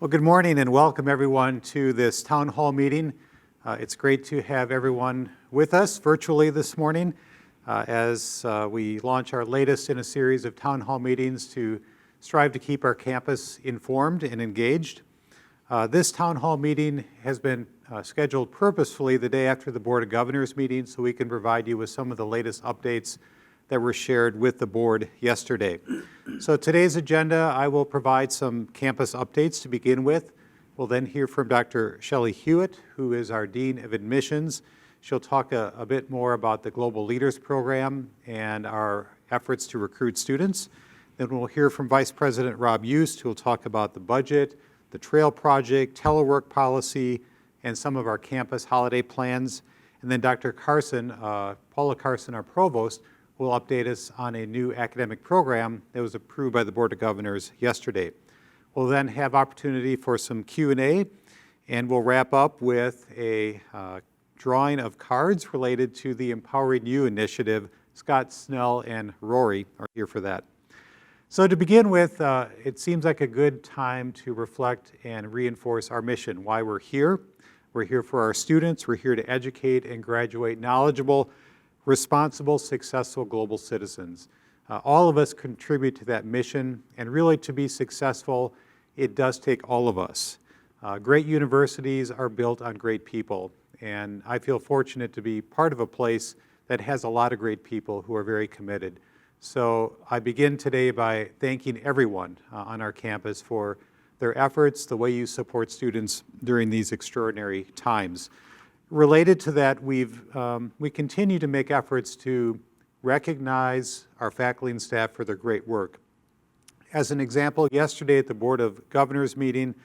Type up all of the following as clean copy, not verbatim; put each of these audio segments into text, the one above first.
Well, good morning and welcome everyone to this town hall meeting. It's great to have everyone with us virtually this morning as we launch our latest in a series of town hall meetings to strive to keep our campus informed and engaged. This town hall meeting has been scheduled purposefully the day after the Board of Governors meeting so we can provide you with some of the latest updates that were shared with the board yesterday. So today's agenda, I will provide some campus updates to begin with. We'll then hear from Dr. Shelley Hewitt, who is our Dean of Admissions. She'll talk a bit more about the Global Leaders Program and our efforts to recruit students. Then we'll hear from Vice President Rob Youst, who will talk about the budget, the trail project, telework policy, and some of our campus holiday plans. And then Dr. Carson, Paula Carson, our provost, will update us on a new academic program that was approved by the Board of Governors yesterday. We'll then have opportunity for some Q&A, and we'll wrap up with a drawing of cards related to the Empowering You initiative. Scott Snell and Rory are here for that. So to begin with, it seems like a good time to reflect and reinforce our mission, why we're here. We're here for our students. We're here to educate and graduate knowledgeable, responsible, successful global citizens. All of us contribute to that mission, and really to be successful, it does take all of us. Great universities are built on great people, and I feel fortunate to be part of a place that has a lot of great people who are very committed. So I begin today by thanking everyone on our campus for their efforts, the way you support students during these extraordinary times. Related to that, we continue to make efforts to recognize our faculty and staff for their great work. As an example, yesterday at the Board of Governors meeting,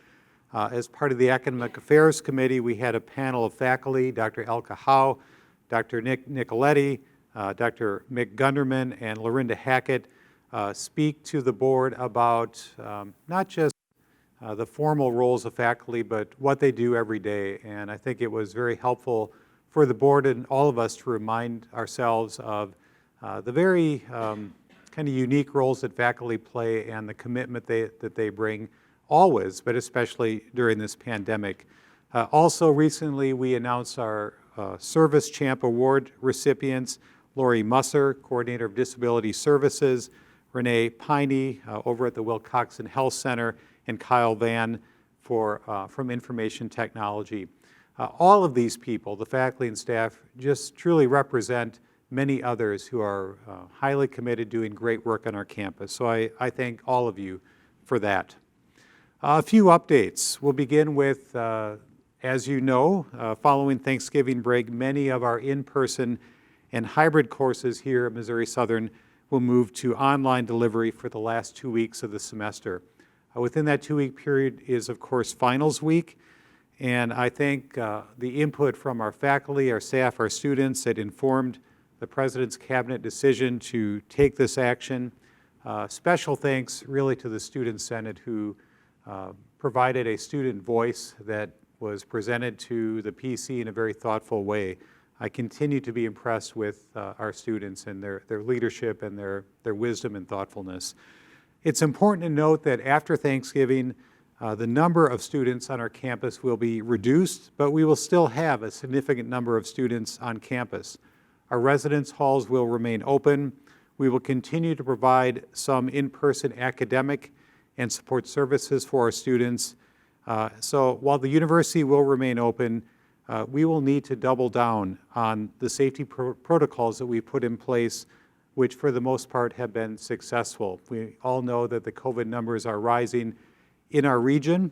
as part of the Academic Affairs Committee, we had a panel of faculty, Dr. Elka Howe, Dr. Nick Nicoletti, Dr. Mick Gunderman, and Lorinda Hackett speak to the board about not just the formal roles of faculty, but what they do every day. And I think it was very helpful for the board and all of us to remind ourselves of the very kind of unique roles that faculty play and the commitment that they bring always, but especially during this pandemic. Also recently, we announced our Service Champ Award recipients, Lori Musser, Coordinator of Disability Services, Renee Piney over at the Wilcoxon Health Center, and Kyle Van from Information Technology. All of these people, the faculty and staff, just truly represent many others who are highly committed, doing great work on our campus. So I thank all of you for that. A few updates. We'll begin with, as you know, following Thanksgiving break, many of our in-person and hybrid courses here at Missouri Southern will move to online delivery for the last 2 weeks of the semester. Within that 2-week period is, of course, finals week, and I think the input from our faculty, our staff, our students that informed the President's Cabinet decision to take this action. Special thanks really to the Student Senate who provided a student voice that was presented to the PC in a very thoughtful way. I continue to be impressed with our students and their leadership and their wisdom and thoughtfulness. It's important to note that after Thanksgiving, the number of students on our campus will be reduced, but we will still have a significant number of students on campus. Our residence halls will remain open. We will continue to provide some in-person academic and support services for our students. So while the university will remain open, we will need to double down on the safety protocols that we put in place, which for the most part have been successful. We all know that the COVID numbers are rising in our region,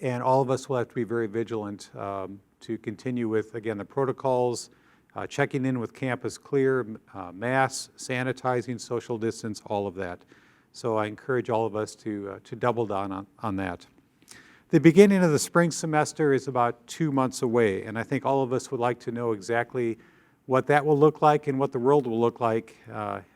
and all of us will have to be very vigilant to continue with, again, the protocols, checking in with Campus Clear, masks, sanitizing, social distance, all of that. So I encourage all of us to double down on that. The beginning of the spring semester is about 2 months away, and I think all of us would like to know exactly what that will look like and what the world will look like,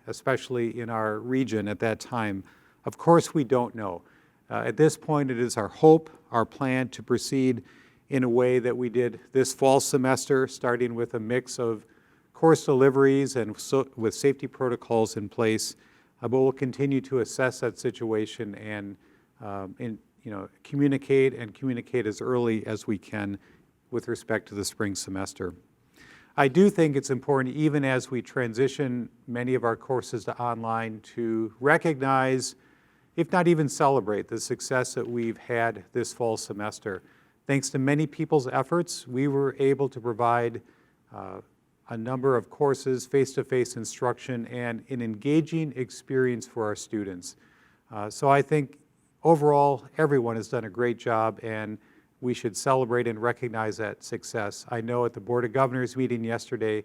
especially in our region at that time. Of course, we don't know. At this point, it is our hope, our plan to proceed in a way that we did this fall semester, starting with a mix of course deliveries and with safety protocols in place. But we'll continue to assess that situation and communicate and communicate as early as we can with respect to the spring semester. I do think it's important, even as we transition many of our courses to online, to recognize, if not even celebrate, the success that we've had this fall semester. Thanks to many people's efforts, we were able to provide a number of courses, face-to-face instruction, and an engaging experience for our students. So I think overall, everyone has done a great job, and we should celebrate and recognize that success. I know at the Board of Governors meeting yesterday,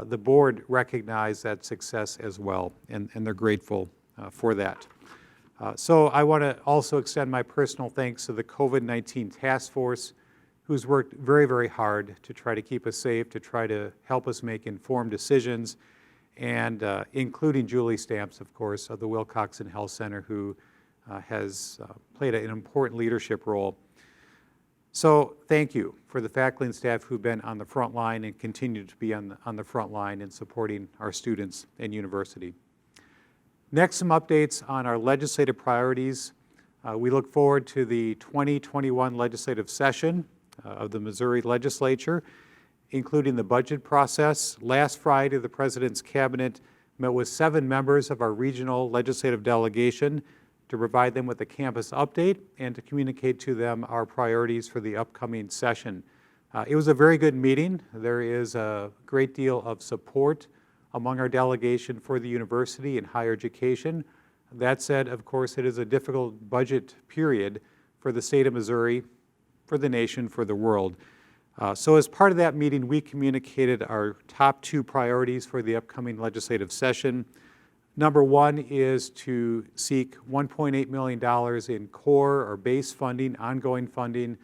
the board recognized that success as well, and they're grateful for that. So I want to also extend my personal thanks to the COVID-19 task force, who's worked very, very hard to try to keep us safe, to try to help us make informed decisions, and including Julie Stamps, of course, of the Wilcoxon Health Center, who has played an important leadership role. So thank you for the faculty and staff who've been on the front line and continue to be on the front line in supporting our students and university. Next, some updates on our legislative priorities. We look forward to the 2021 legislative session of the Missouri Legislature, including the budget process. Last Friday, the President's Cabinet met with 7 members of our regional legislative delegation to provide them with a campus update and to communicate to them our priorities for the upcoming session. It was a very good meeting. There is a great deal of support among our delegation for the university and higher education. That said, of course, it is a difficult budget period for the state of Missouri, for the nation, for the world. So as part of that meeting, we communicated our top 2 priorities for the upcoming legislative session. Number 1 is to seek $1.8 million in core or base funding, ongoing funding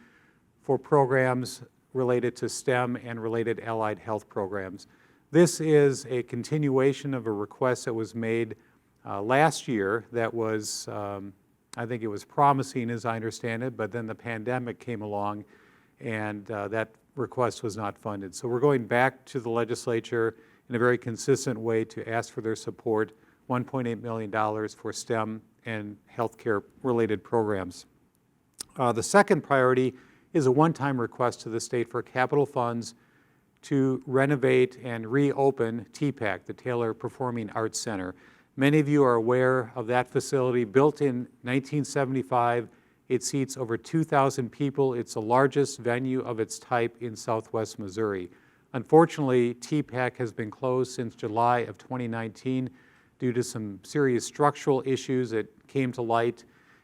for programs related to STEM and related allied health programs. This is a continuation of a request that was made last year that was, I think it was promising as I understand it, but then the pandemic came along and that request was not funded. So we're going back to the legislature in a very consistent way to ask for their support, $1.8 million for STEM and healthcare related programs. The second priority is a one-time request to the state for capital funds to renovate and reopen TPAC, the Taylor Performing Arts Center. Many of you are aware of that facility. Built in 1975, it seats over 2,000 people. It's the largest venue of its type in Southwest Missouri. Unfortunately, TPAC has been closed since July of 2019 due to some serious structural issues that came to light.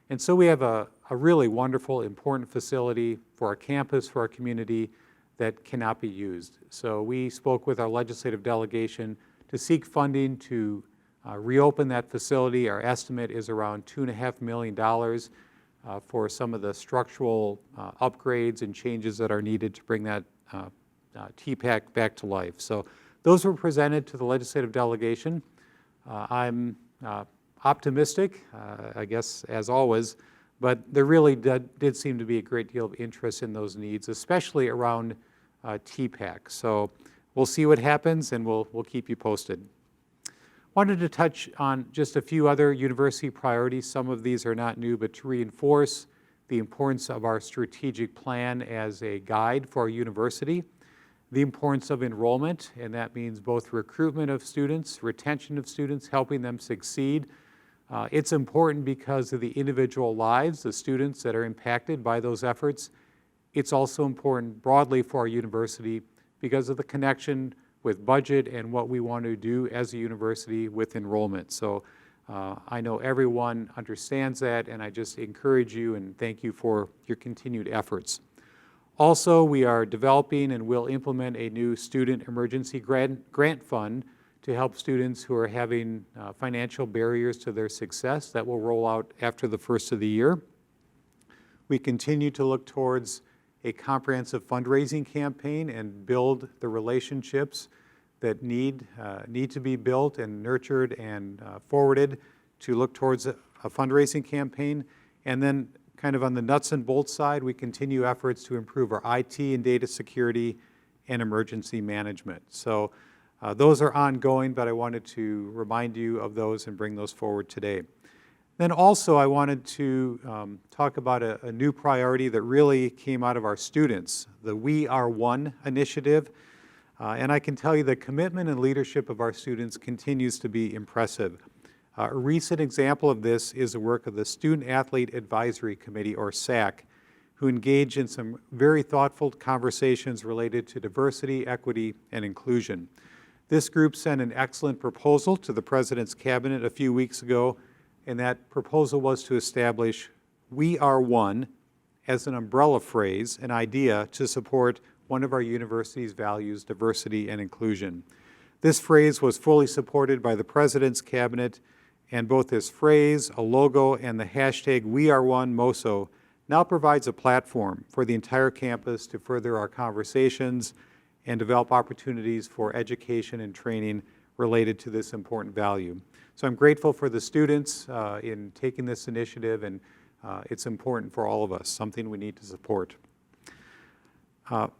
And so we have a really wonderful, important facility for our campus, for our community, that cannot be used. So we spoke with our legislative delegation to seek funding to reopen that facility. Our estimate is around $2.5 million for some of the structural upgrades and changes that are needed to bring that TPAC back to life. So those were presented to the legislative delegation. I'm optimistic, I guess, as always, but there really did seem to be a great deal of interest in those needs, especially around TPAC. So we'll see what happens, and we'll keep you posted. Wanted to touch on just a few other university priorities. Some of these are not new, but to reinforce the importance of our strategic plan as a guide for our university, the importance of enrollment, and that means both recruitment of students, retention of students, helping them succeed. It's important because of the individual lives, the students that are impacted by those efforts. It's also important broadly for our university because of the connection with budget and what we want to do as a university with enrollment. So I know everyone understands that, and I just encourage you and thank you for your continued efforts. Also, we are developing and will implement a new student emergency grant fund to help students who are having financial barriers to their success. That will roll out after the first of the year. We continue to look towards a comprehensive fundraising campaign and build the relationships that need to be built and nurtured and forwarded to look towards a fundraising campaign. And then kind of on the nuts and bolts side, we continue efforts to improve our IT and data security and emergency management. So those are ongoing, but I wanted to remind you of those and bring those forward today. Then also I wanted to talk about a new priority that really came out of our students, the We Are One initiative. And I can tell you the commitment and leadership of our students continues to be impressive. A recent example of this is the work of the Student Athlete Advisory Committee, or SAC, who engaged in some very thoughtful conversations related to diversity, equity, and inclusion. This group sent an excellent proposal to the President's Cabinet a few weeks ago, and that proposal was to establish We Are One as an umbrella phrase, an idea to support one of our university's values, diversity and inclusion. This phrase was fully supported by the President's Cabinet, and both this phrase, a logo, and the hashtag WeAreOneMoso now provides a platform for the entire campus to further our conversations and develop opportunities for education and training related to this important value. So I'm grateful for the students in taking this initiative, and it's important for all of us, something we need to support.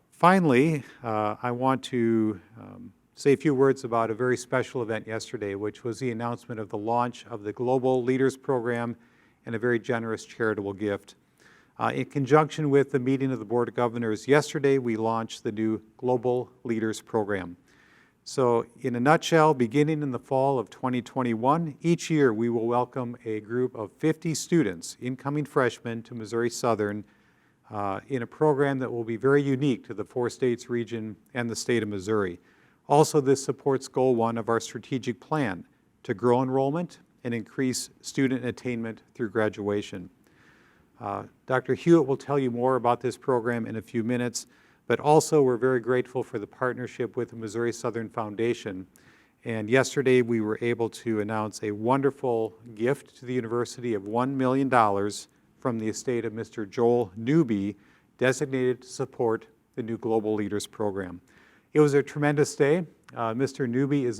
Finally, I want to say a few words about a very special event yesterday, which was the announcement of the launch of the Global Leaders Program and a very generous charitable gift. In conjunction with the meeting of the Board of Governors yesterday, we launched the new Global Leaders Program. So in a nutshell, beginning in the fall of 2021, each year we will welcome a group of 50 students, incoming freshmen, to Missouri Southern in a program that will be very unique to the four states region and the state of Missouri. Also, this supports Goal 1 of our strategic plan to grow enrollment and increase student attainment through graduation. Dr. Hewitt will tell you more about this program in a few minutes, but also we're very grateful for the partnership with the Missouri Southern Foundation. And yesterday we were able to announce a wonderful gift to the university of $1 million from the estate of Mr. Joel Newby, designated to support the new Global Leaders Program. It was a tremendous day. Mr. Newby was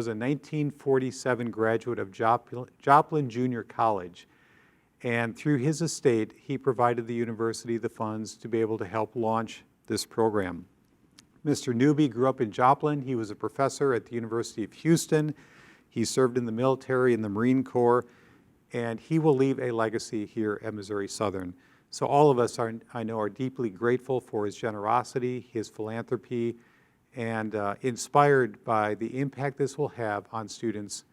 a 1947 graduate of Joplin Junior College. And through his estate, he provided the university the funds to be able to help launch this program. Mr. Newby grew up in Joplin. He was a professor at the University of Houston. He served in the military and the Marine Corps, and he will leave a legacy here at Missouri Southern. So all of us, I know, are deeply grateful for his generosity, his philanthropy, and inspired by the impact this will have on students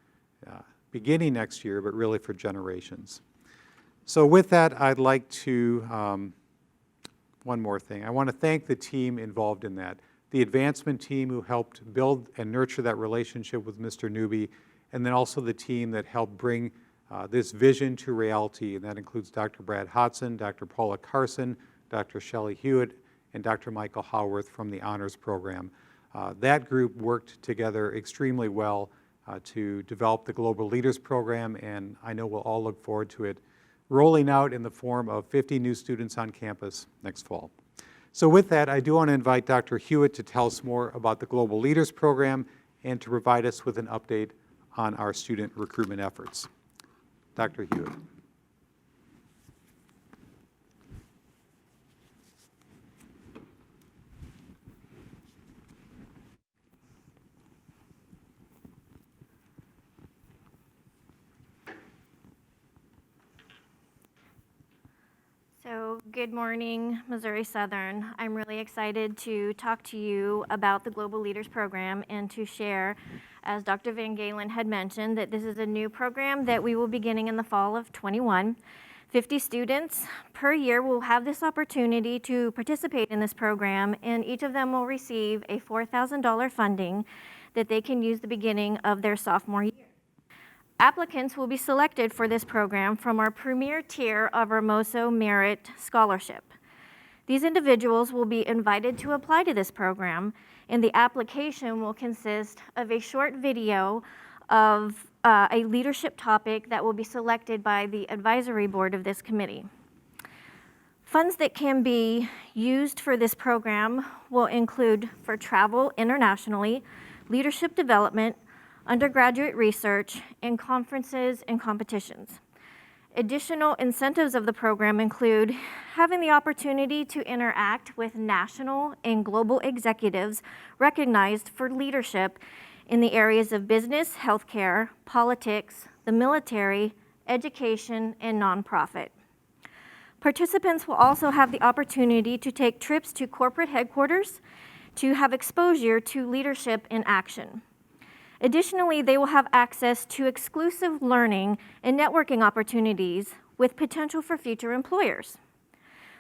beginning next year, but really for generations. So with that, I'd like to, one more thing. I want to thank the team involved in that. The advancement team who helped build and nurture that relationship with Mr. Newby, and then also the team that helped bring this vision to reality, and that includes Dr. Brad Hodson, Dr. Paula Carson, Dr. Shelley Hewitt, and Dr. Michael Howarth from the Honors Program. That group worked together extremely well to develop the Global Leaders Program, and I know we'll all look forward to it rolling out in the form of 50 new students on campus next fall. So with that, I do want to invite Dr. Hewitt to tell us more about the Global Leaders Program and to provide us with an update on our student recruitment efforts. Dr. Hewitt. So good morning, Missouri Southern. I'm really excited to talk to you about the Global Leaders Program and to share, as Dr. Van Galen had mentioned, that this is a new program that we will be beginning in the fall of 21. 50 students per year will have this opportunity to participate in this program, and each of them will receive a $4,000 funding that they can use the beginning of their sophomore year. Applicants will be selected for this program from our premier tier of our MOSO Merit Scholarship. These individuals will be invited to apply to this program, and the application will consist of a short video of a leadership topic that will be selected by the advisory board of this committee. Funds that can be used for this program will include for travel internationally, leadership development, undergraduate research, and conferences and competitions. Additional incentives of the program include having the opportunity to interact with national and global executives recognized for leadership in the areas of business, healthcare, politics, the military, education, and nonprofit. Participants will also have the opportunity to take trips to corporate headquarters to have exposure to leadership in action. Additionally, they will have access to exclusive learning and networking opportunities with potential for future employers.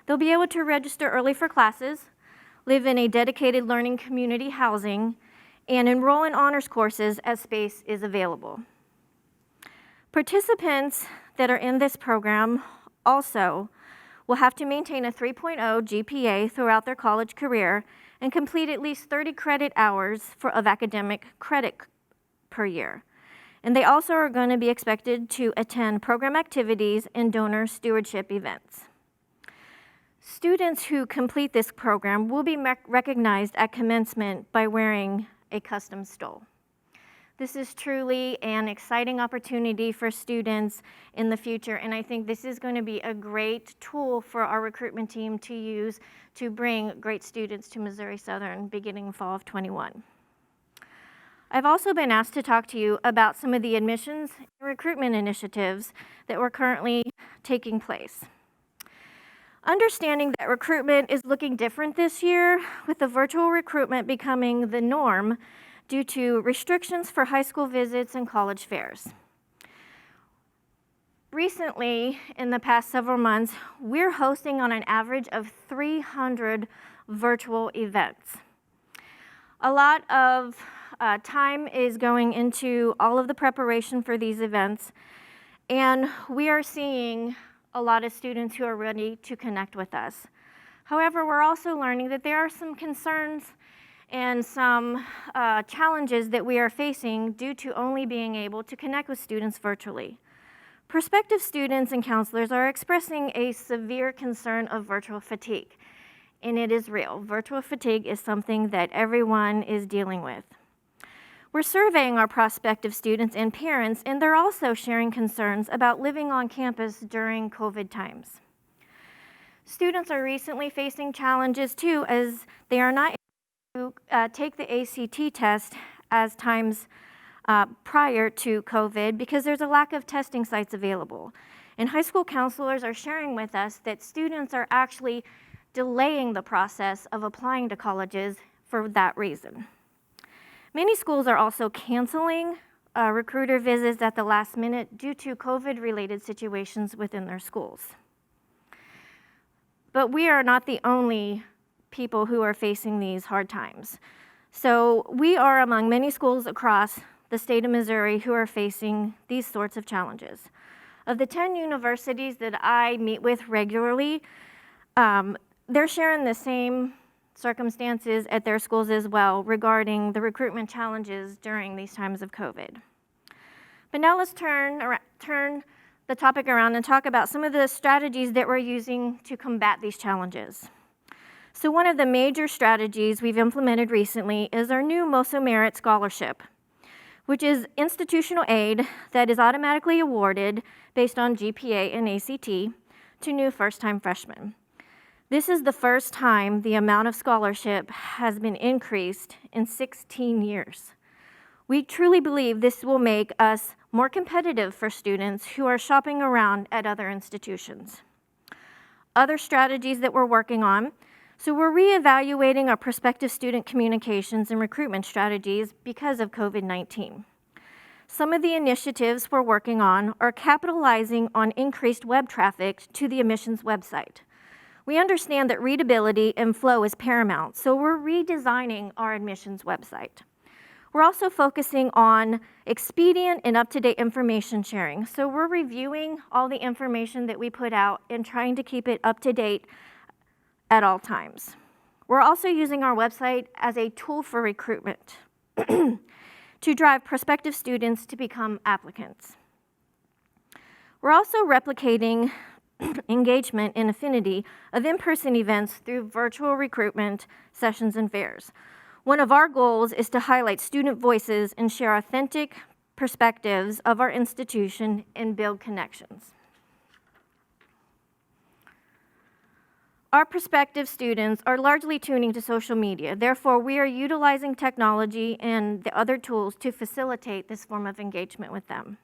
They'll be able to register early for classes, live in a dedicated learning community housing, and enroll in honors courses as space is available. Participants that are in this program also will have to maintain a 3.0 GPA throughout their college career and complete at least 30 credit hours of academic credit per year. And they also are going to be expected to attend program activities and donor stewardship events. Students who complete this program will be recognized at commencement by wearing a custom stole. This is truly an exciting opportunity for students in the future, and I think this is going to be a great tool for our recruitment team to use to bring great students to Missouri Southern beginning fall of '21. I've also been asked to talk to you about some of the admissions and recruitment initiatives that were currently taking place. Understanding that recruitment is looking different this year, with the virtual recruitment becoming the norm due to restrictions for high school visits and college fairs. Recently, in the past several months, we're hosting on an average of 300 virtual events. A lot of time is going into all of the preparation for these events, and we are seeing a lot of students who are ready to connect with us. However, we're also learning that there are some concerns and some challenges that we are facing due to only being able to connect with students virtually. Prospective students and counselors are expressing a severe concern of virtual fatigue, and it is real. Virtual fatigue is something that everyone is dealing with. We're surveying our prospective students and parents, and they're also sharing concerns about living on campus during COVID times. Students are recently facing challenges too, as they are not able to take the ACT test as times prior to COVID because there's a lack of testing sites available. And high school counselors are sharing with us that students are actually delaying the process of applying to colleges for that reason. Many schools are also canceling recruiter visits at the last minute due to COVID-related situations within their schools. But we are not the only people who are facing these hard times. So we are among many schools across the state of Missouri who are facing these sorts of challenges. Of the 10 universities that I meet with regularly, they're sharing the same circumstances at their schools as well regarding the recruitment challenges during these times of COVID. But now let's turn the topic around and talk about some of the strategies that we're using to combat these challenges. So one of the major strategies we've implemented recently is our new MOSO Merit Scholarship, which is institutional aid that is automatically awarded based on GPA and ACT to new first-time freshmen. This is the first time the amount of scholarship has been increased in 16 years. We truly believe this will make us more competitive for students who are shopping around at other institutions. Other strategies that we're working on, so we're reevaluating our prospective student communications and recruitment strategies because of COVID-19. Some of the initiatives we're working on are capitalizing on increased web traffic to the admissions website. We understand that readability and flow is paramount, so we're redesigning our admissions website. We're also focusing on expedient and up-to-date information sharing. So we're reviewing all the information that we put out and trying to keep it up to date at all times. We're also using our website as a tool for recruitment to drive prospective students to become applicants. We're also replicating engagement and affinity of in-person events through virtual recruitment sessions and fairs. One of our goals is to highlight student voices and share authentic perspectives of our institution and build connections. Our prospective students are largely tuning to social media. Therefore, we are utilizing technology and the other tools to facilitate this form of engagement with them.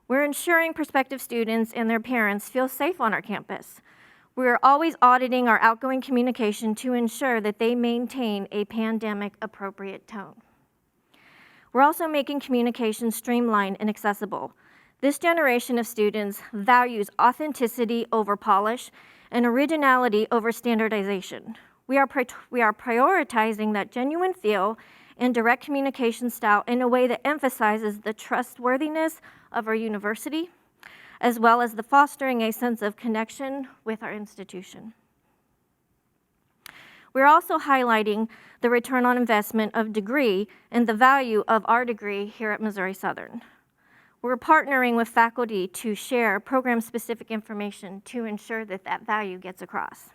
We're ensuring prospective students and their parents feel safe on our campus. We're always auditing our outgoing communication to ensure that they maintain a pandemic-appropriate tone. We're also making communication streamlined and accessible. This generation of students values authenticity over polish and originality over standardization. We are prioritizing that genuine feel and direct communication style in a way that emphasizes the trustworthiness of our university, as well as the fostering a sense of connection with our institution. We're also highlighting the return on investment of degree and the value of our degree here at Missouri Southern. We're partnering with faculty to share program-specific information to ensure that that value gets across.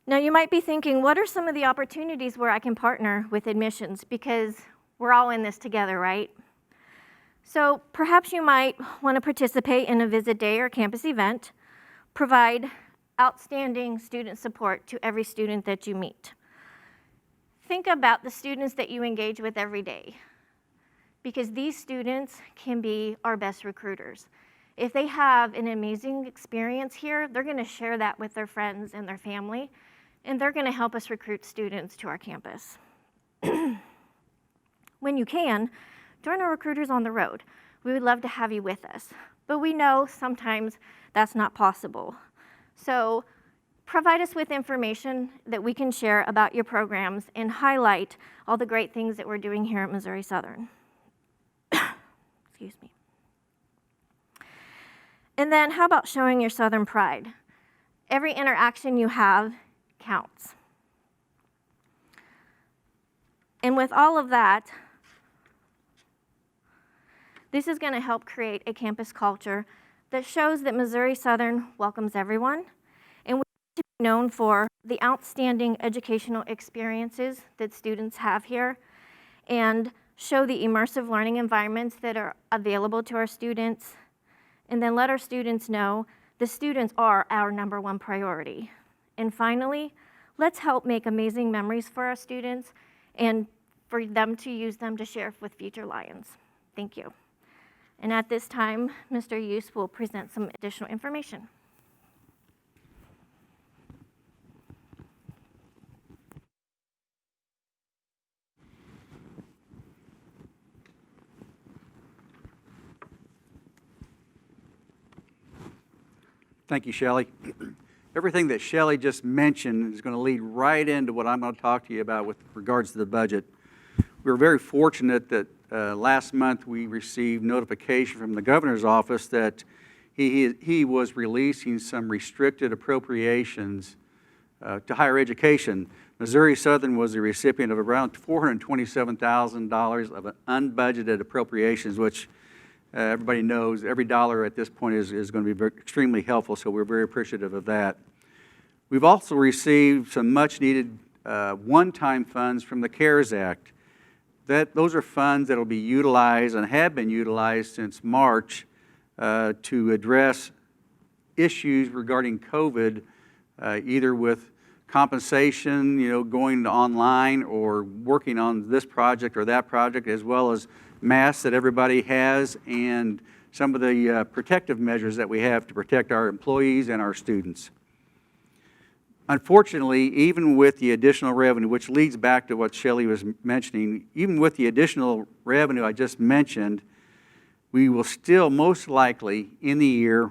Now, you might be thinking, what are some of the opportunities where I can partner with admissions? Because we're all in this together, right? So perhaps you might want to participate in a visit day or campus event, provide outstanding student support to every student that you meet. Think about the students that you engage with every day, because these students can be our best recruiters. If they have an amazing experience here, they're going to share that with their friends and their family, and they're going to help us recruit students to our campus. When you can, join our recruiters on the road. We would love to have you with us, but we know sometimes that's not possible. So provide us with information that we can share about your programs and highlight all the great things that we're doing here at Missouri Southern. Excuse me. And then how about showing your Southern pride? Every interaction you have counts. And with all of that, this is going to help create a campus culture that shows that Missouri Southern welcomes everyone, and we want to be known for the outstanding educational experiences that students have here, and show the immersive learning environments that are available to our students, and then let our students know the students are our #1 priority. And finally, let's help make amazing memories for our students and for them to use them to share with future Lions. Thank you. And at this time, Mr. Yus will present some additional information. Thank you, Shelley. Everything that Shelley just mentioned is going to lead right into what I'm going to talk to you about with regards to the budget. We were very fortunate that last month we received notification from the governor's office that he was releasing some restricted appropriations to higher education. Missouri Southern was the recipient of around $427,000 of unbudgeted appropriations, which everybody knows every dollar at this point is going to be extremely helpful, so we're very appreciative of that. We've also received some much-needed one-time funds from the CARES Act. Those are funds that will be utilized and have been utilized since March to address issues regarding COVID, either with compensation, going online or working on this project or that project, as well as masks that everybody has and some of the protective measures that we have to protect our employees and our students. Unfortunately, even with the additional revenue, which leads back to what Shelley was mentioning, even with the additional revenue I just mentioned, we will still most likely end the year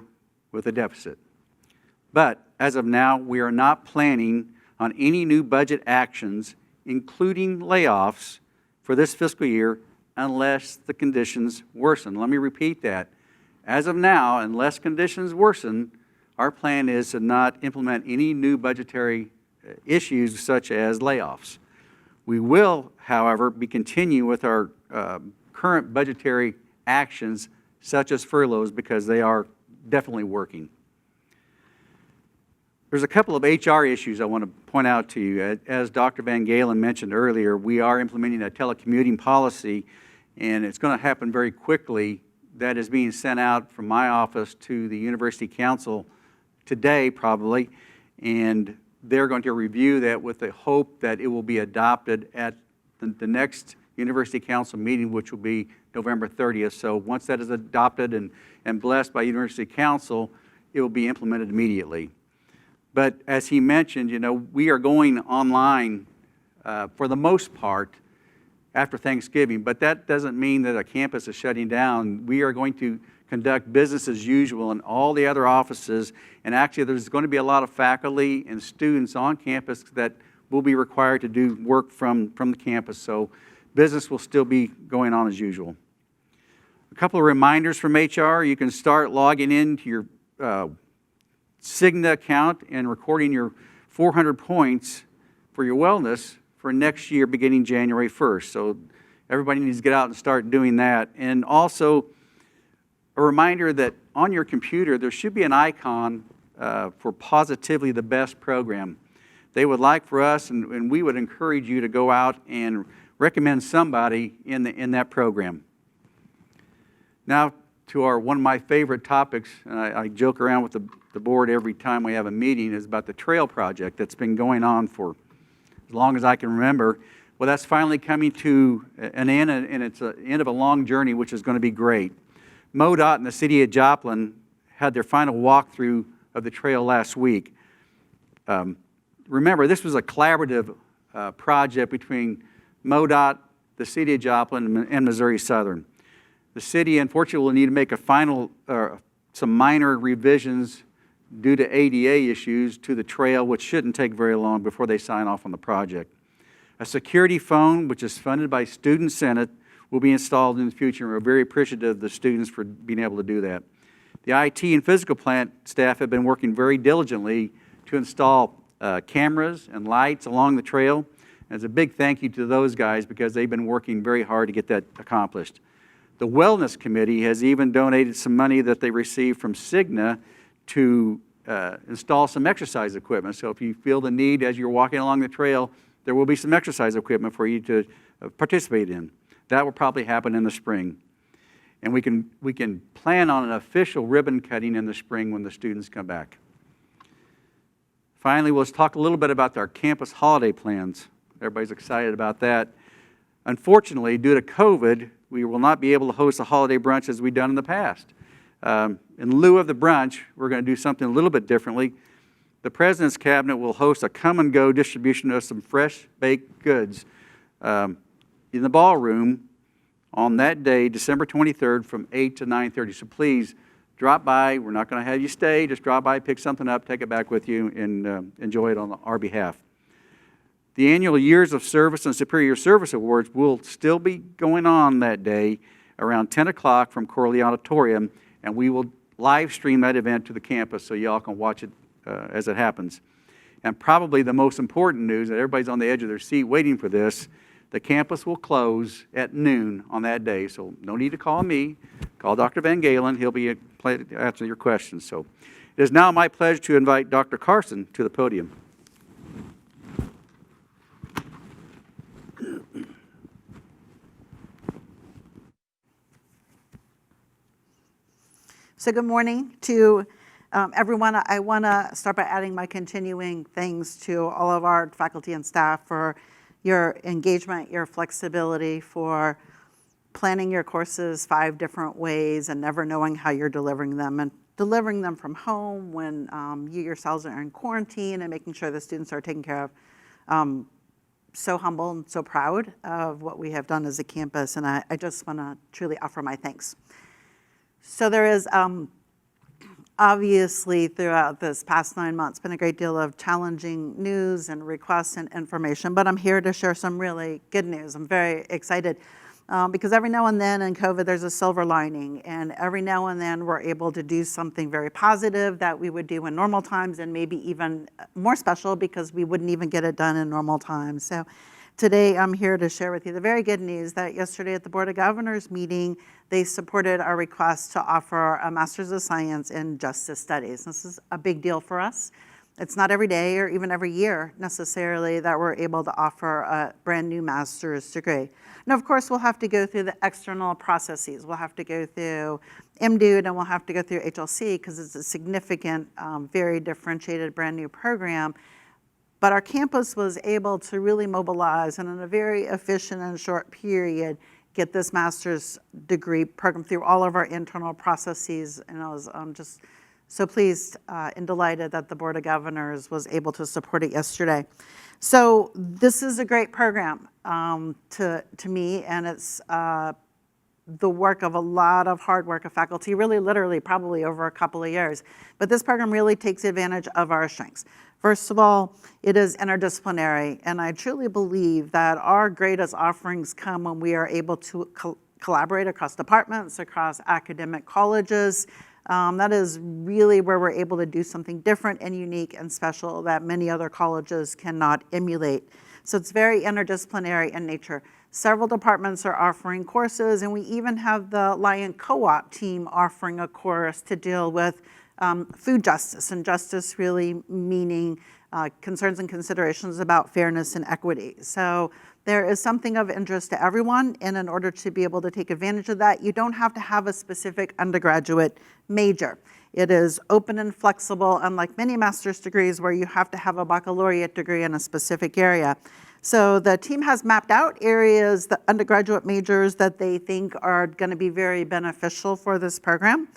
with a deficit. But as of now, we are not planning on any new budget actions, including layoffs, for this fiscal year unless the conditions worsen. Let me repeat that. As of now, unless conditions worsen, our plan is to not implement any new budgetary issues such as layoffs. We will, however, be continuing with our current budgetary actions such as furloughs because they are definitely working. There's a couple of HR issues I want to point out to you. As Dr. Van Galen mentioned earlier, we are implementing a telecommuting policy, and it's going to happen very quickly. That is being sent out from my office to the University Council today probably, and they're going to review that with the hope that it will be adopted at the next University Council meeting, which will be November 30th. So once that is adopted and blessed by University Council, it will be implemented immediately. But as he mentioned, we are going online for the most part after Thanksgiving, but that doesn't mean that a campus is shutting down. We are going to conduct business as usual in all the other offices, and actually there's going to be a lot of faculty and students on campus that will be required to do work from the campus, so business will still be going on as usual. A couple of reminders from HR. You can start logging into your Cigna account and recording your 400 points for your wellness for next year beginning January 1st. So everybody needs to get out and start doing that. And also a reminder that on your computer there should be an icon for Positively the Best program. They would like for us, and we would encourage you to go out and recommend somebody in that program. Now to one of my favorite topics, and I joke around with the board every time we have a meeting, is about the trail project that's been going on for as long as I can remember. Well, that's finally coming to an end, and it's the end of a long journey, which is going to be great. MoDOT and the City of Joplin had their final walkthrough of the trail last week. Remember, this was a collaborative project between MoDOT, the City of Joplin, and Missouri Southern. The city, unfortunately, will need to make some minor revisions due to ADA issues to the trail, which shouldn't take very long before they sign off on the project. A security phone, which is funded by Student Senate, will be installed in the future, and we're very appreciative of the students for being able to do that. The IT and physical plant staff have been working very diligently to install cameras and lights along the trail. And it's a big thank you to those guys because they've been working very hard to get that accomplished. The Wellness Committee has even donated some money that they received from Cigna to install some exercise equipment. So if you feel the need as you're walking along the trail, there will be some exercise equipment for you to participate in. That will probably happen in the spring. And we can plan on an official ribbon cutting in the spring when the students come back. Finally, let's talk a little bit about our campus holiday plans. Everybody's excited about that. Unfortunately, due to COVID, we will not be able to host a holiday brunch as we've done in the past. In lieu of the brunch, we're going to do something a little bit differently. The President's Cabinet will host a come-and-go distribution of some fresh baked goods in the ballroom on that day, December 23rd, from 8 to 9:30. So please drop by. We're not going to have you stay. Just drop by, pick something up, take it back with you, and enjoy it on our behalf. The annual Years of Service and Superior Service Awards will still be going on that day around 10 o'clock from Corley Auditorium, and we will live stream that event to the campus so y'all can watch it as it happens. And probably the most important news, that everybody's on the edge of their seat waiting for this, the campus will close at noon on that day. So no need to call me. Call Dr. Van Galen. He'll be to answer your questions. So it is now my pleasure to invite Dr. Carson to the podium. So good morning to everyone. I want to start by adding my continuing thanks to all of our faculty and staff for your engagement, your flexibility, for planning your courses 5 different ways and never knowing how you're delivering them, and delivering them from home when you yourselves are in quarantine, and making sure the students are taken care of. So humble and so proud of what we have done as a campus, and I just want to truly offer my thanks. So there is obviously throughout this past 9 months been a great deal of challenging news and requests and information, but I'm here to share some really good news. I'm very excited because every now and then in COVID there's a silver lining, and every now and then we're able to do something very positive that we would do in normal times, and maybe even more special because we wouldn't even get it done in normal times. So today I'm here to share with you the very good news that yesterday at the Board of Governors meeting, they supported our request to offer a Master's of Science in Justice Studies. This is a big deal for us. It's not every day or even every year necessarily that we're able to offer a brand new master's degree. Now, of course, we'll have to go through the external processes. We'll have to go through MDUD and we'll have to go through HLC because it's a significant, very differentiated brand new program. But our campus was able to really mobilize and in a very efficient and short period get this master's degree program through all of our internal processes. And I was just so pleased and delighted that the Board of Governors was able to support it yesterday. So this is a great program to me, and it's the work of a lot of hard work of faculty, really literally probably over a couple of years. But this program really takes advantage of our strengths. First of all, it is interdisciplinary, and I truly believe that our greatest offerings come when we are able to collaborate across departments, across academic colleges. That is really where we're able to do something different and unique and special that many other colleges cannot emulate. So it's very interdisciplinary in nature. Several departments are offering courses, and we even have the Lion Co-op team offering a course to deal with food justice, and justice really meaning concerns and considerations about fairness and equity. So there is something of interest to everyone, and in order to be able to take advantage of that, you don't have to have a specific undergraduate major. It is open and flexible, unlike many master's degrees where you have to have a baccalaureate degree in a specific area. So the team has mapped out areas, the undergraduate majors that they think are going to be very beneficial for this program.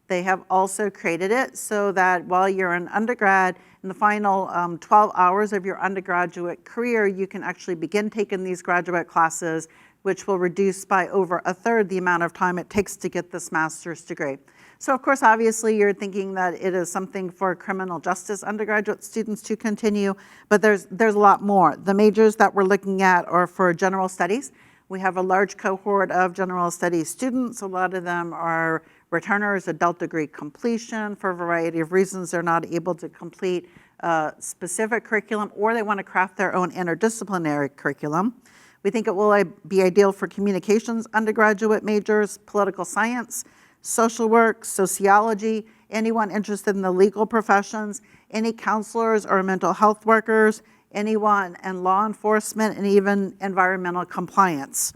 They have also created it so that while you're an undergrad, in the final 12 hours of your undergraduate career, you can actually begin taking these graduate classes, which will reduce by over a third the amount of time it takes to get this master's degree. So of course, obviously, you're thinking that it is something for criminal justice undergraduate students to continue, but there's a lot more. The majors that we're looking at are for general studies. We have a large cohort of general studies students. A lot of them are returners, adult degree completion. For a variety of reasons, they're not able to complete a specific curriculum, or they want to craft their own interdisciplinary curriculum. We think it will be ideal for communications undergraduate majors, political science, social work, sociology, anyone interested in the legal professions, any counselors or mental health workers, anyone in law enforcement, and even environmental compliance.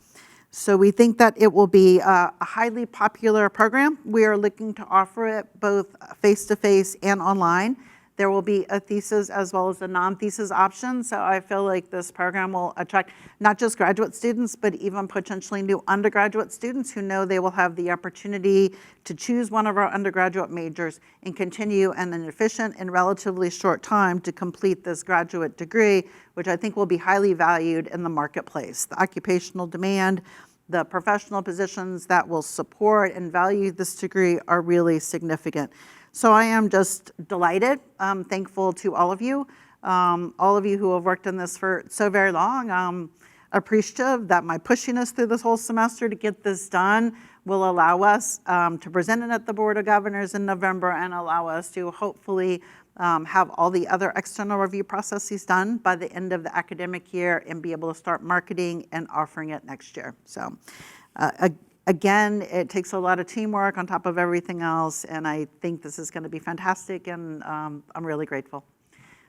So we think that it will be a highly popular program. We are looking to offer it both face-to-face and online. There will be a thesis as well as a non-thesis option. So I feel like this program will attract not just graduate students, but even potentially new undergraduate students who know they will have the opportunity to choose one of our undergraduate majors and continue in an efficient and relatively short time to complete this graduate degree, which I think will be highly valued in the marketplace. The occupational demand, the professional positions that will support and value this degree are really significant. So I am just delighted, thankful to all of you who have worked on this for so very long. Appreciative that my pushiness through this whole semester to get this done will allow us to present it at the Board of Governors in November and allow us to hopefully have all the other external review processes done by the end of the academic year and be able to start marketing and offering it next year. So again, it takes a lot of teamwork on top of everything else, and I think this is going to be fantastic, and I'm really grateful.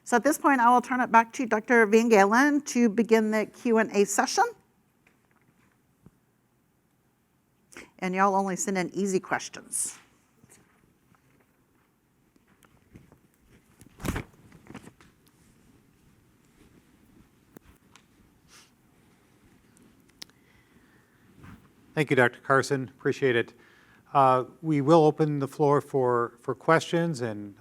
So at this point, I will turn it back to Dr. Van Galen to begin the Q&A session. And y'all only send in easy questions. Thank you, Dr. Carson. Appreciate it. We will open the floor for questions, and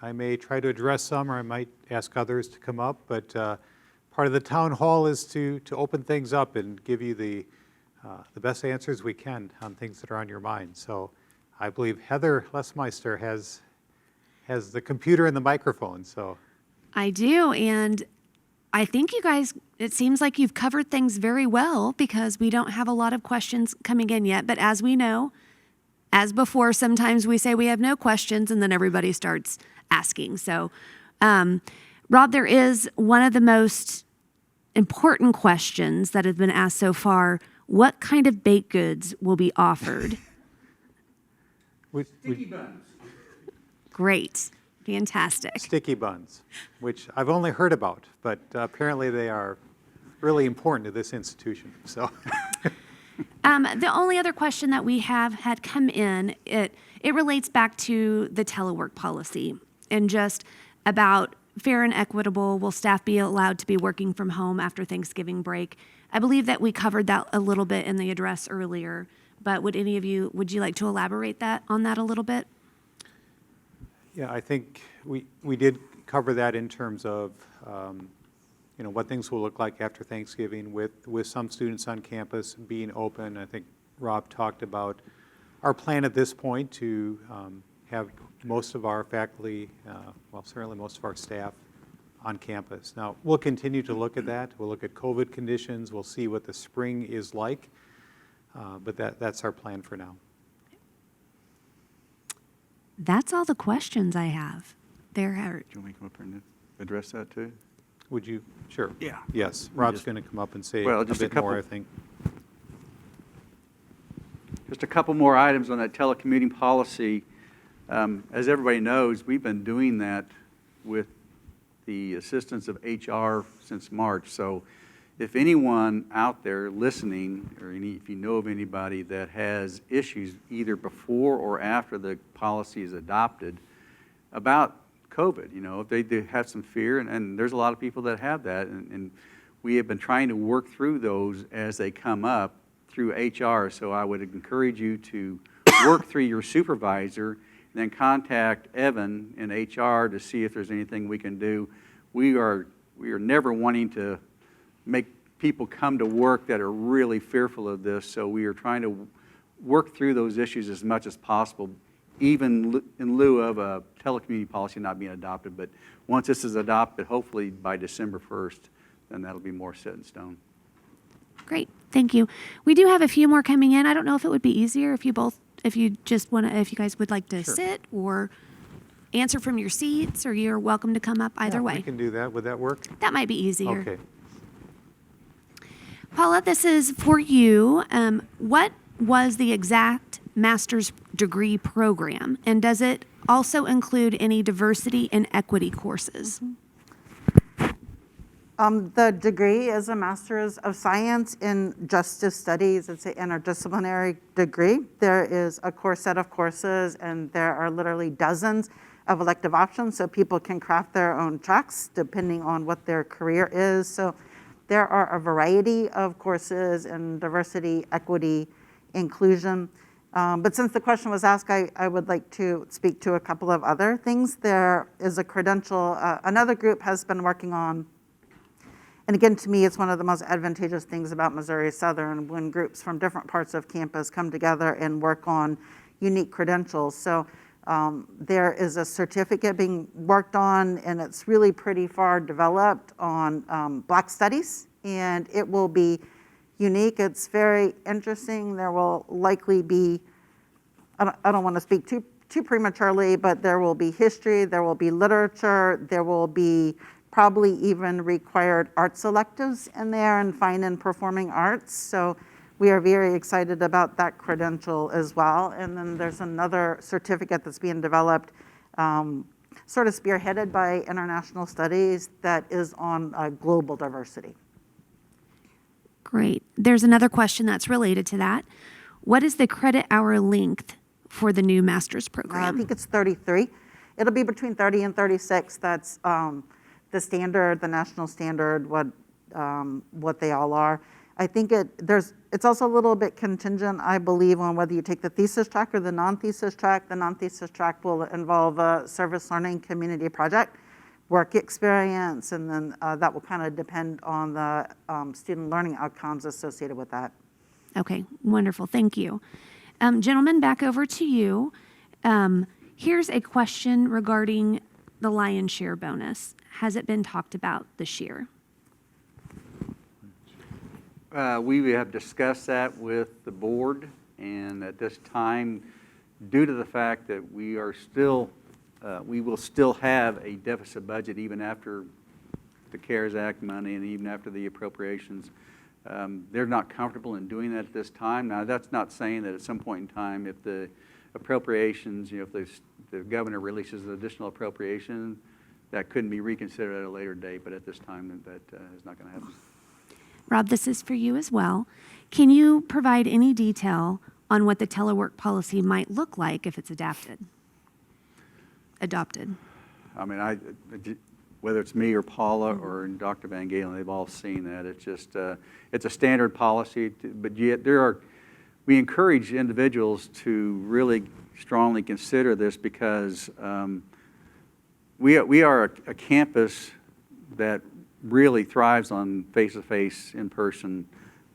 I may try to address some, or I might ask others to come up. But part of the town hall is to open things up and give you the best answers we can on things that are on your mind. So I believe Heather Lesmeister has the computer and the microphone. So I do, and I think you guys, it seems like you've covered things very well because we don't have a lot of questions coming in yet. But as we know, as before, sometimes we say we have no questions and then everybody starts asking. So, Rob, there is one of the most important questions that have been asked so far. What kind of baked goods will be offered? Sticky buns. Great. Fantastic. Sticky buns, which I've only heard about, but apparently they are really important to this institution. So, the only other question that we have had come in, it relates back to the telework policy and just about fair and equitable? Will staff be allowed to be working from home after Thanksgiving break? I believe that we covered that a little bit in the address earlier, but would you like to elaborate on that a little bit? Yeah, I think we did cover that in terms of, what things will look like after Thanksgiving with some students on campus being open. I think Rob talked about our plan at this point to have most of our faculty, certainly most of our staff on campus. Now, we'll continue to look at that. We'll look at COVID conditions. We'll see what the spring is like, but that's our plan for now. That's all the questions I have. Do you want me to come up here and address that too? Would you? Sure. Yeah. Yes, Rob's going to come up and say Well, a just a bit more, couple- I think. Just a couple more items on that telecommuting policy. As everybody knows, we've been doing that with the assistance of HR since March. So if anyone out there listening, or if you know of anybody that has issues either before or after the policy is adopted about COVID, if they have some fear, and there's a lot of people that have that, and we have been trying to work through those as they come up through HR. So I would encourage you to work through your supervisor and then contact Evan in HR to see if there's anything we can do. We are never wanting to make people come to work that are really fearful of this, so we are trying to work through those issues as much as possible, even in lieu of a telecommuting policy not being adopted. But once this is adopted, hopefully by December 1st, then that'll be more set in stone. Great, thank you. We do have a few more coming in. I don't know if it would be easier if you guys would like to Sure. sit or answer from your seats, or you're welcome to come up either Yeah, way. We can do that. Would that work? That might be easier. Okay. Paula, this is for you. What was the exact master's degree program, and does it also include any diversity and equity courses? The degree is a Master's of Science in Justice Studies. It's an interdisciplinary degree. There is a core set of courses, and there are literally dozens of elective options, so people can craft their own tracks depending on what their career is. So there are a variety of courses in diversity, equity, inclusion. But since the question was asked, I would like to speak to a couple of other things. There is a credential, another group has been working on. And again, to me, it's one of the most advantageous things about Missouri Southern when groups from different parts of campus come together and work on unique credentials. So there is a certificate being worked on, and it's really pretty far developed on Black Studies, and it will be unique. It's very interesting. There will likely be, I don't want to speak too prematurely, but there will be history, there will be literature, there will be probably even required arts electives in there, and fine and performing arts. So we are very excited about that credential as well. And then there's another certificate that's being developed, sort of spearheaded by International Studies, that is on global diversity. Great. There's another question that's related to that. What is the credit hour length for the new master's I program? think it's 33. It'll be between 30 and 36. That's the standard, the national standard, what they all are. I think it's also a little bit contingent, I believe, on whether you take the thesis track or the non-thesis track. The non-thesis track will involve a service learning community project, work experience, and then that will kind of depend on the student learning outcomes associated with that. Okay, wonderful. Thank you. Gentlemen, back over to you. Here's a question regarding the lion's share bonus. Has it been talked about this year? We have discussed that with the board, and at this time, due to the fact that we will still have a deficit budget even after the CARES Act money and even after the appropriations, they're not comfortable in doing that at this time. Now, that's not saying that at some point in time, if the appropriations, if the governor releases an additional appropriation, that couldn't be reconsidered at a later date, but at this time, that is not going to happen. Rob, this is for you as well. Can you provide any detail on what the telework policy might look like if it's adopted? I mean, whether it's me or Paula or Dr. Van Galen, they've all seen that. It's just, it's a standard policy, but yet we encourage individuals to really strongly consider this because we are a campus that really thrives on face-to-face, in-person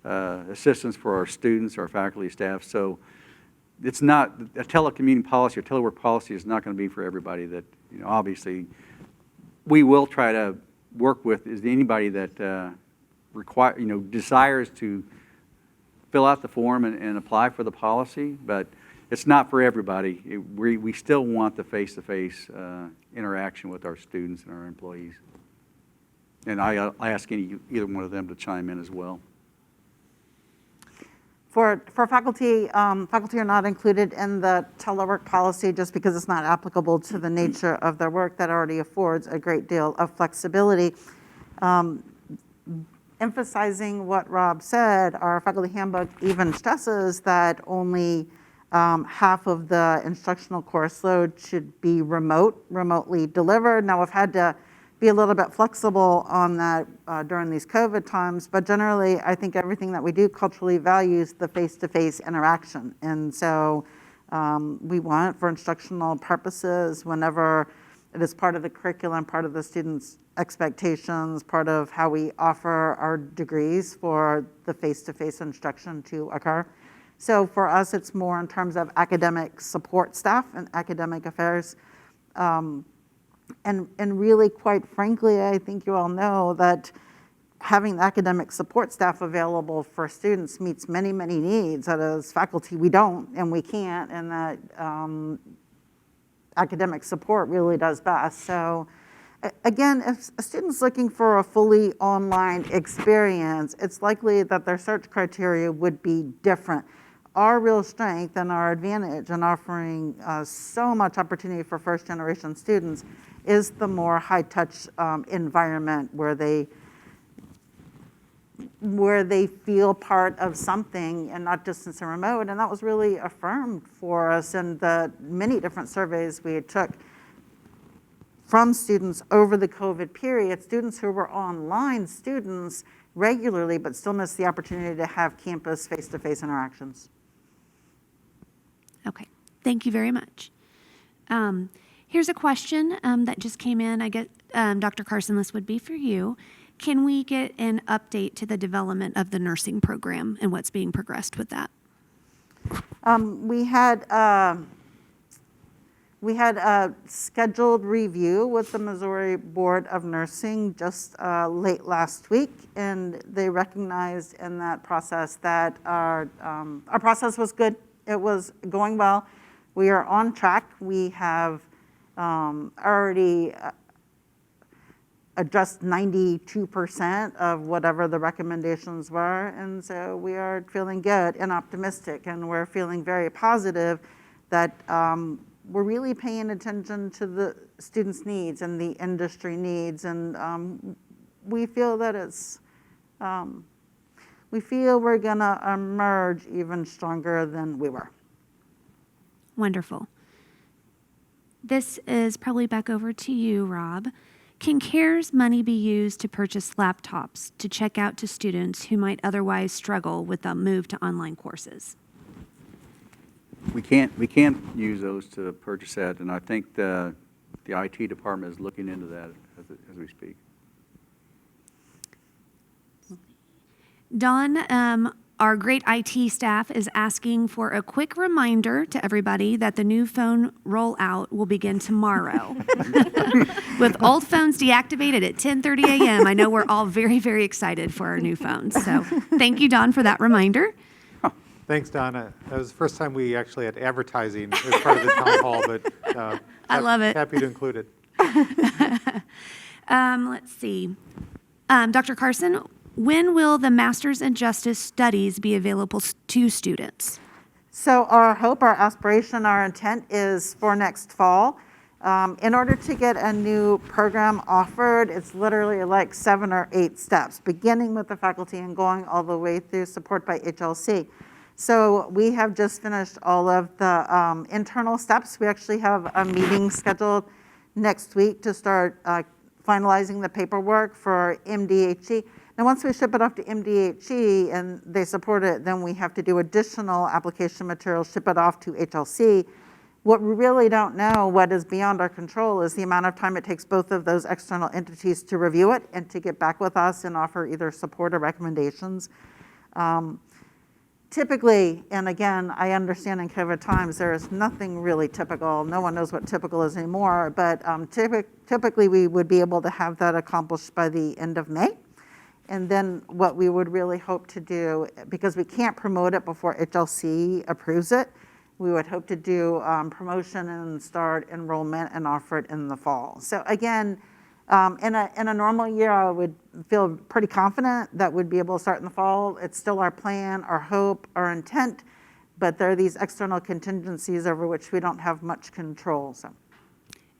assistance for our students, our faculty, staff. So it's not, a telecommuting policy or telework policy is not going to be for everybody. That, obviously, we will try to work with is anybody that desires to fill out the form and apply for the policy, but it's not for everybody. We still want the face-to-face interaction with our students and our employees. And I ask either one of them to chime in as well. For faculty, faculty are not included in the telework policy just because it's not applicable to the nature of their work that already affords a great deal of flexibility. Emphasizing what Rob said, our faculty handbook even stresses that only half of the instructional course load should be remotely delivered. Now, we've had to be a little bit flexible on that during these COVID times, but generally, I think everything that we do culturally values the face-to-face interaction. And so we want, for instructional purposes, whenever it is part of the curriculum, part of the students' expectations, part of how we offer our degrees for the face-to-face instruction to occur. So for us, it's more in terms of academic support staff and academic affairs. And really, quite frankly, I think you all know that having the academic support staff available for students meets many, many needs that as faculty we don't and we can't, and that academic support really does best. So again, if a student's looking for a fully online experience, it's likely that their search criteria would be different. Our real strength and our advantage in offering so much opportunity for first-generation students is the more high-touch environment where they feel part of something and not distance and remote. And that was really affirmed for us in the many different surveys we took from students over the COVID period, students who were online students regularly but still missed the opportunity to have campus face-to-face interactions. Okay, thank you very much. Here's a question that just came in. I get, Dr. Carson, this would be for you. Can we get an update to the development of the nursing program and what's being progressed with that? We had a scheduled review with the Missouri Board of Nursing just late last week, and they recognized in that process that our process was good. It was going well. We are on track. We have already addressed 92% of whatever the recommendations were, and so we are feeling good and optimistic, and we're feeling very positive that we're really paying attention to the students' needs and the industry needs, and we feel that we feel we're gonna emerge even stronger than we were. Wonderful. This is probably back over to you, Rob. Can CARES money be used to purchase laptops to check out to students who might otherwise struggle with the move to online courses? We can't use those to purchase that, and I think the IT department is looking into that as we speak. Dawn, our great IT staff is asking for a quick reminder to everybody that the new phone rollout will begin tomorrow. With old phones deactivated at 10:30 a.m., I know we're all very, very excited for our new phones. So thank you, Dawn, for that reminder. Thanks, Donna. That was the first time we actually had advertising as part of the town hall, but I love it. Happy to include it. Let's see. Dr. Carson, when will the Masters in Justice Studies be available to students? So our hope, our aspiration, our intent is for next fall. In order to get a new program offered, it's literally like 7 or 8 steps, beginning with the faculty and going all the way through support by HLC. So we have just finished all of the internal steps. We actually have a meeting scheduled next week to start finalizing the paperwork for MDHE. Now, once we ship it off to MDHE and they support it, then we have to do additional application materials, ship it off to HLC. What we really don't know, what is beyond our control, is the amount of time it takes both of those external entities to review it and to get back with us and offer either support or recommendations. Typically, and again, I understand in COVID times, there is nothing really typical. No one knows what typical is anymore, but typically we would be able to have that accomplished by the end of May. And then what we would really hope to do, because we can't promote it before HLC approves it, we would hope to do promotion and start enrollment and offer it in the fall. So again, in a normal year, I would feel pretty confident that we'd be able to start in the fall. It's still our plan, our hope, our intent, but there are these external contingencies over which we don't have much control. So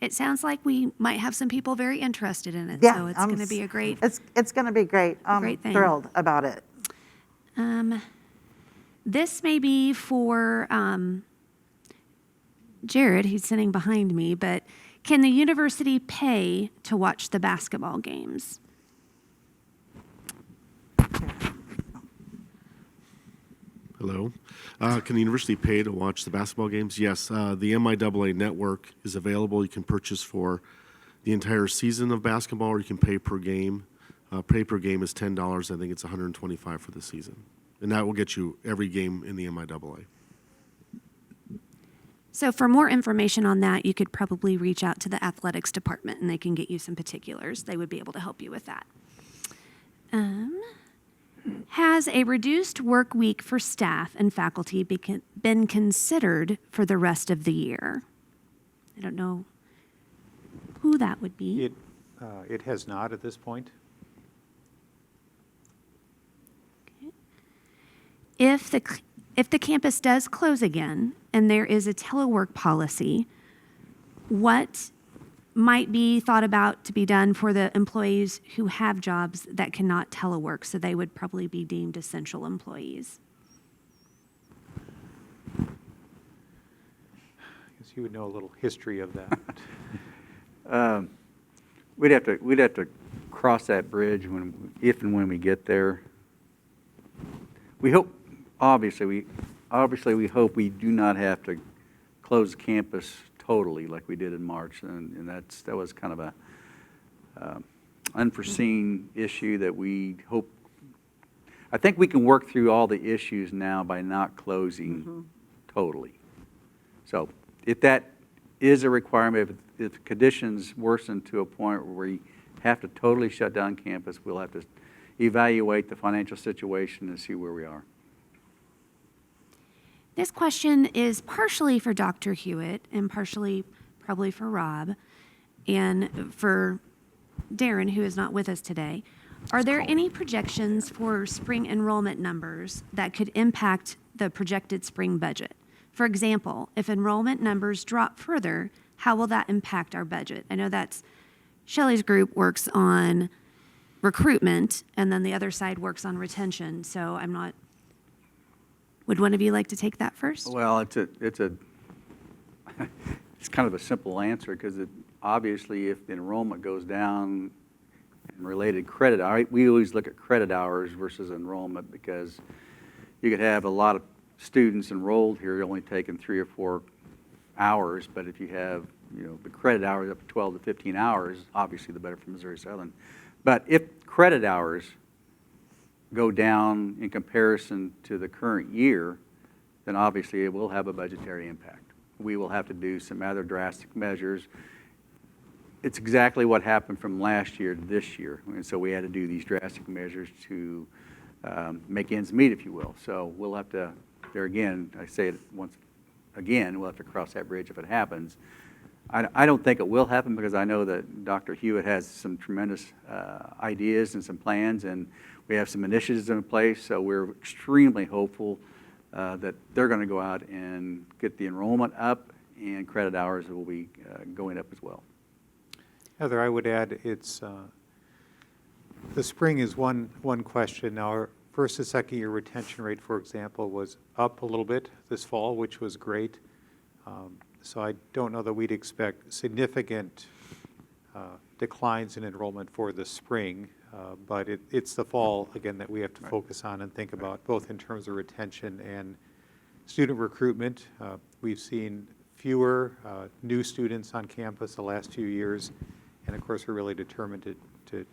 It sounds like we might have some people very interested in it, yeah, so it's going to be a great. It's going to be great. I'm great thing. thrilled about it. This may be for Jared, who's sitting behind me, but can the university pay to watch the basketball games? Hello. Can the university pay to watch the basketball games? Yes. The MIAA network is available. You can purchase for the entire season of basketball, or you can pay per game. Pay per game is $10. I think it's $125 for the season. And that will get you every game in the MIAA. So for more information on that, you could probably reach out to the athletics department and they can get you some particulars. They would be able to help you with that. Has a reduced work week for staff and faculty been considered for the rest of the year? I don't know who that would be. It has not at this point. If the campus does close again and there is a telework policy, what might be thought about to be done for the employees who have jobs that cannot telework, so they would probably be deemed essential employees? I guess you would know a little history of that. We'd have to cross that bridge if and when we get there. We hope, obviously we hope we do not have to close campus totally like we did in March, and that was kind of a unforeseen issue that we hope. I think we can work through all the issues now by not closing totally. So if that is a requirement, if conditions worsen to a point where we have to totally shut down campus, we'll have to evaluate the financial situation and see where we are. This question is partially for Dr. Hewitt and partially probably for Rob and for Darren, who is not with us today. Are there any projections for spring enrollment numbers that could impact the projected spring budget? For example, if enrollment numbers drop further, how will that impact our budget? I know that's Shelley's group works on recruitment, and then the other side works on retention, so I'm not. Would one of you like to take that first? Well, it's kind of a simple answer because obviously if the enrollment goes down and related credit, we always look at credit hours versus enrollment because you could have a lot of students enrolled here only taking 3 or 4 hours, but if you have the credit hours up to 12 to 15 hours, obviously the better for Missouri Southern. But if credit hours go down in comparison to the current year, then obviously it will have a budgetary impact. We will have to do some other drastic measures. It's exactly what happened from last year to this year, and so we had to do these drastic measures to make ends meet, if you will. So we'll have to, there again, I say it once again, we'll have to cross that bridge if it happens. I don't think it will happen because I know that Dr. Hewitt has some tremendous ideas and some plans, and we have some initiatives in place, so we're extremely hopeful that they're going to go out and get the enrollment up, and credit hours will be going up as well. Heather, I would add it's the spring is one question. Now, our first and second year retention rate, for example, was up a little bit this fall, which was great. So I don't know that we'd expect significant declines in enrollment for the spring, but it's the fall, again, that we have to focus on and think about, both in terms of retention and student recruitment. We've seen fewer new students on campus the last few years, and of course, we're really determined to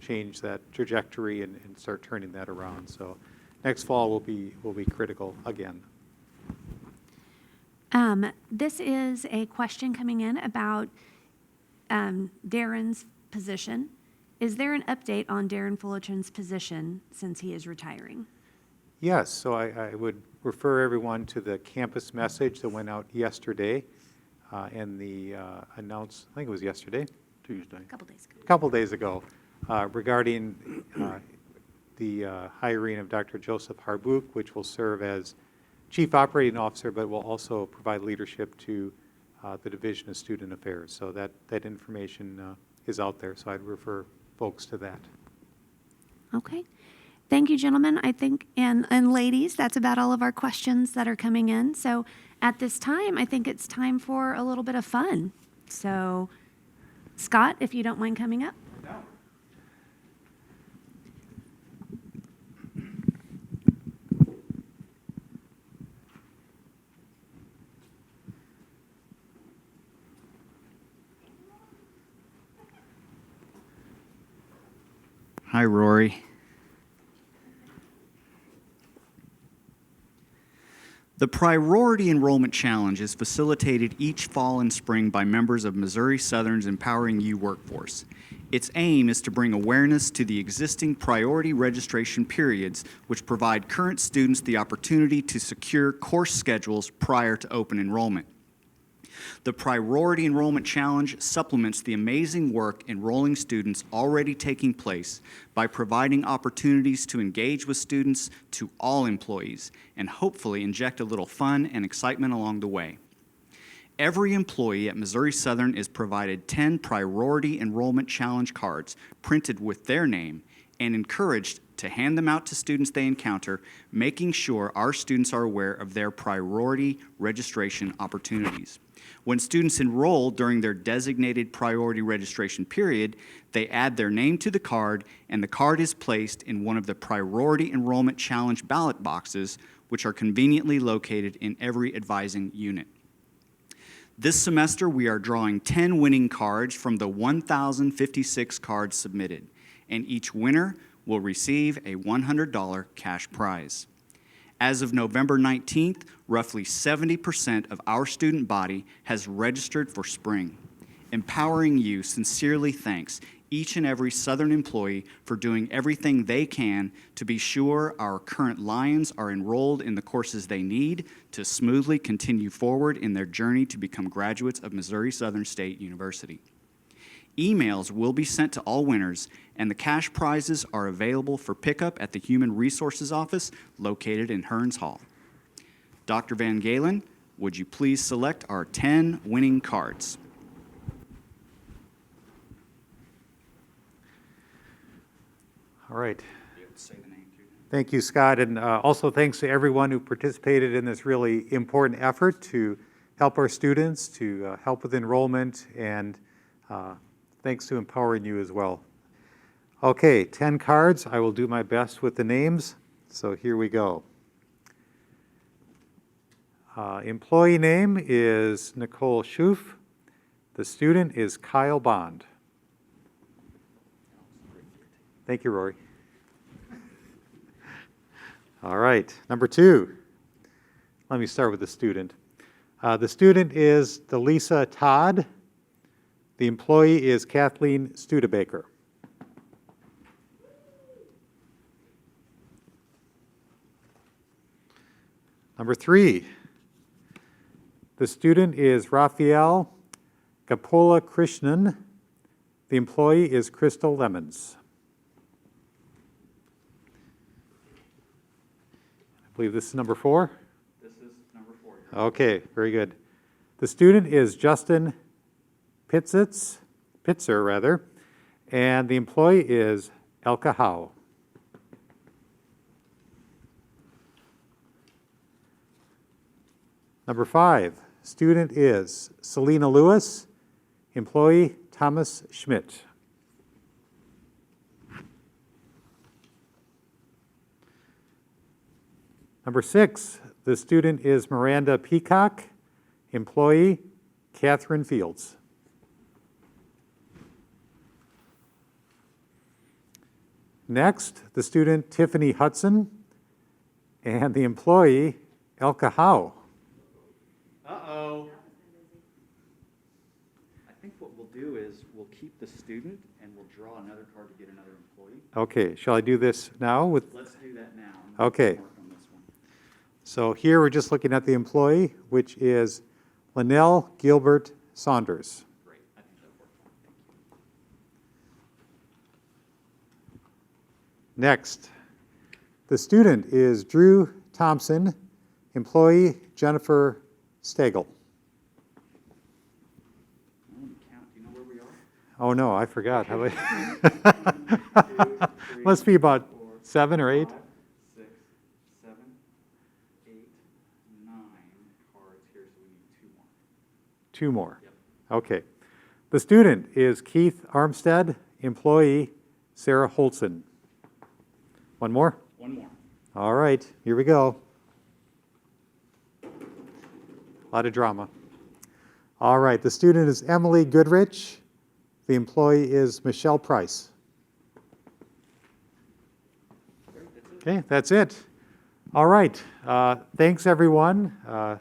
change that trajectory and start turning that around. So next fall will be critical again. This is a question coming in about Darren's position. Is there an update on Darren Fullerton's position since he is retiring? Yes, so I would refer everyone to the campus message that went out yesterday and the I think it was yesterday, Tuesday, A couple days ago. a couple days ago, regarding the hiring of Dr. Joseph Harbouk, which will serve as Chief Operating Officer, but will also provide leadership to the Division of Student Affairs. So that information is out there, so I'd refer folks to that. Okay. Thank you, gentlemen. I think, and ladies, that's about all of our questions that are coming in. So at this time, I think it's time for a little bit of fun. So Scott, if you don't mind coming up. Hi, Rory. The Priority Enrollment Challenge is facilitated each fall and spring by members of Missouri Southern's Empowering You workforce. Its aim is to bring awareness to the existing priority registration periods, which provide current students the opportunity to secure course schedules prior to open enrollment. The Priority Enrollment Challenge supplements the amazing work enrolling students already taking place by providing opportunities to engage with students to all employees and hopefully inject a little fun and excitement along the way. Every employee at Missouri Southern is provided 10 Priority Enrollment Challenge cards printed with their name and encouraged to hand them out to students they encounter, making sure our students are aware of their priority registration opportunities. When students enroll during their designated priority registration period, they add their name to the card, and the card is placed in one of the Priority Enrollment Challenge ballot boxes, which are conveniently located in every advising unit. This semester, we are drawing 10 winning cards from the 1,056 cards submitted, and each winner will receive a $100 cash prize. As of November 19th, roughly 70% of our student body has registered for spring. Empowering You sincerely thanks each and every Southern employee for doing everything they can to be sure our current Lions are enrolled in the courses they need to smoothly continue forward in their journey to become graduates of Missouri Southern State University. Emails will be sent to all winners, and the cash prizes are available for pickup at the Human Resources Office located in Hearns Hall. Dr. Van Galen, would you please select our 10 winning cards? All right. You have to say the name too. Thank you, Scott, and also thanks to everyone who participated in this really important effort to help our students, to help with enrollment, and thanks to Empowering You as well. Okay, 10 cards. I will do my best with the names, so here we go. Employee name is Nicole Schoof. The student is Kyle Bond. Thank you, Rory. All right, number 2. Let me start with the student. The student is Delisa Todd. The employee is Kathleen Studebaker. Number 3. The student is Raphael Gapola Krishnan. The employee is Crystal Lemons. I believe this is number 4. This is number 4. Okay, very good. The student is Justin Pitzer, and the employee is Elka Howe. Number 5, student is Selena Lewis. employee Thomas Schmidt. Number 6, the student is Miranda Peacock, employee Catherine Fields. Next, the student Tiffany Hudson, and the employee Elka Howe. Uh-oh. I think what we'll do is we'll keep the student and we'll draw another card to get another employee. Okay, shall I do this now with? Let's do that now. Okay. Work on this one. So here we're just looking at the employee, which is Linnell Gilbert Saunders. Great, I think that'll work fine. Thank you. Next, the student is Drew Thompson, employee Jennifer Stagel. Let me count. Do you know where we are? Oh no, I forgot. Must be about 7 or 8. 5, 6, 7, 8, 9 cards here, so we need 2 more. 2 more. Yep. Okay. The student is Keith Armstead, employee Sarah Holtzen. 1 more? 1 more. All right, here we go. A lot of drama. All right, the student is Emily Goodrich. The employee is Michelle Price. Okay, that's it. All right, thanks everyone.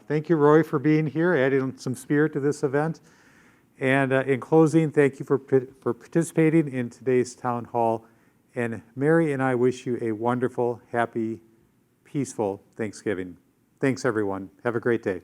Thank you, Roy, for being here, adding some spirit to this event. And in closing, thank you for participating in today's town hall. And Mary and I wish you a wonderful, happy, peaceful Thanksgiving. Thanks, everyone. Have a great day.